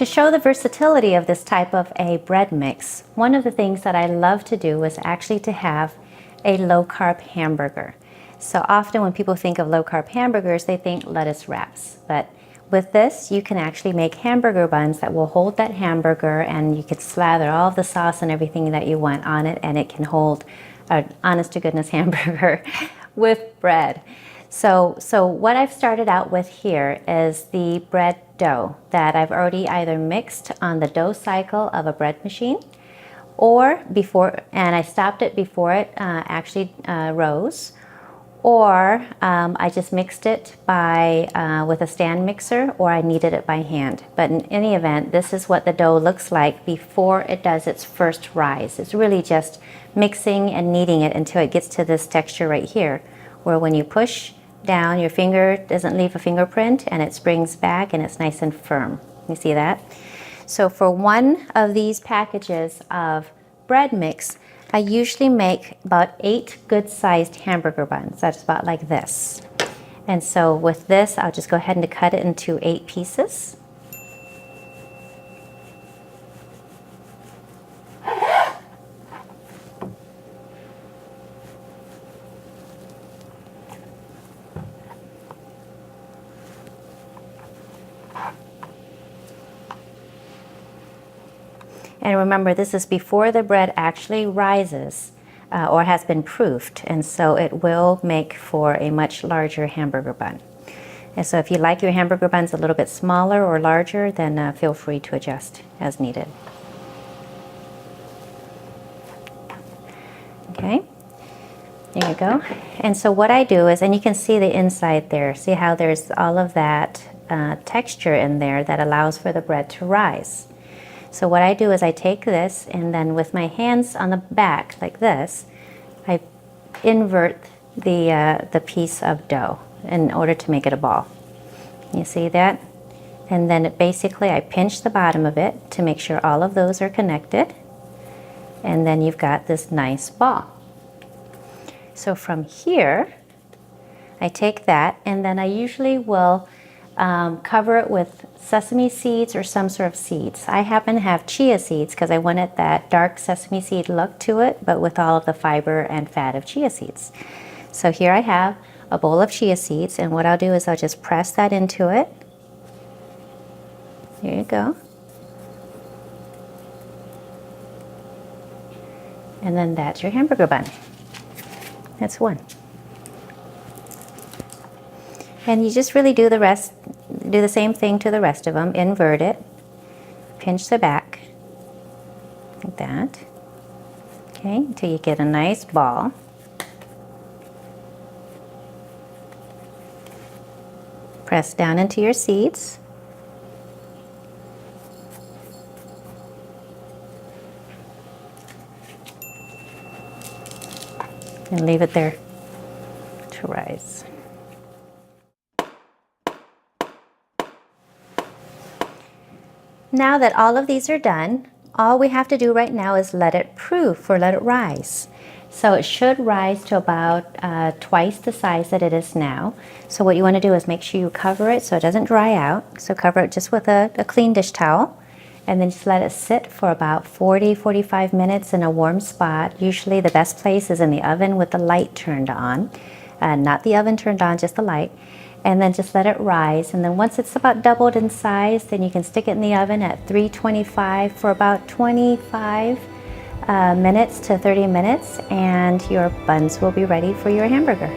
To show the versatility of this type of a bread mix, one of the things that I love to do is actually to have a low-carb hamburger. So often when people think of low-carb hamburgers, they think lettuce wraps. But with this, you can actually make hamburger buns that will hold that hamburger, and you could slather all of the sauce and everything that you want on it, and it can hold an honest-to-goodness hamburger with bread. So what I've started out with here is the bread dough that I've already either mixed on the dough cycle of a bread machine or before, and I stopped it before it actually rose, or I just mixed it by with a stand mixer, or I kneaded it by hand. But in any event, this is what the dough looks like before it does its first rise. It's really just mixing and kneading it until it gets to this texture right here, where when you push down, your finger doesn't leave a fingerprint and it springs back and it's nice and firm. You see that? So for one of these packages of bread mix, I usually make about 8 good-sized hamburger buns. That's about like this. And so with this, I'll just go ahead and cut it into 8 pieces. And remember, this is before the bread actually rises or has been proofed, and so it will make for a much larger hamburger bun. And so if you like your hamburger buns a little bit smaller or larger, then feel free to adjust as needed. Okay, there you go. And so what I do is, and you can see the inside there, see how there's all of that texture in there that allows for the bread to rise. So what I do is I take this, and then with my hands on the back like this, I invert the piece of dough in order to make it a ball. You see that? And then basically I pinch the bottom of it to make sure all of those are connected, and then you've got this nice ball. So from here, I take that, and then I usually will cover it with sesame seeds or some sort of seeds. I happen to have chia seeds because I wanted that dark sesame seed look to it, but with all of the fiber and fat of chia seeds. So here I have a bowl of chia seeds, and what I'll do is I'll just press that into it. There you go. And then that's your hamburger bun. That's one. And you just really do the same thing to the rest of them. Invert it, pinch the back, like that. Okay, until you get a nice ball. Press down into your seeds. And leave it there to rise. Now that all of these are done, all we have to do right now is let it proof or let it rise. So it should rise to about twice the size that it is now. So what you want to do is make sure you cover it so it doesn't dry out. So cover it just with a clean dish towel, and then just let it sit for about 40-45 minutes in a warm spot. Usually the best place is in the oven with the light turned on. Not the oven turned on, just the light. And then just let it rise, and then once it's about doubled in size, then you can stick it in the oven at 325 for about 25 minutes to 30 minutes, and your buns will be ready for your hamburger.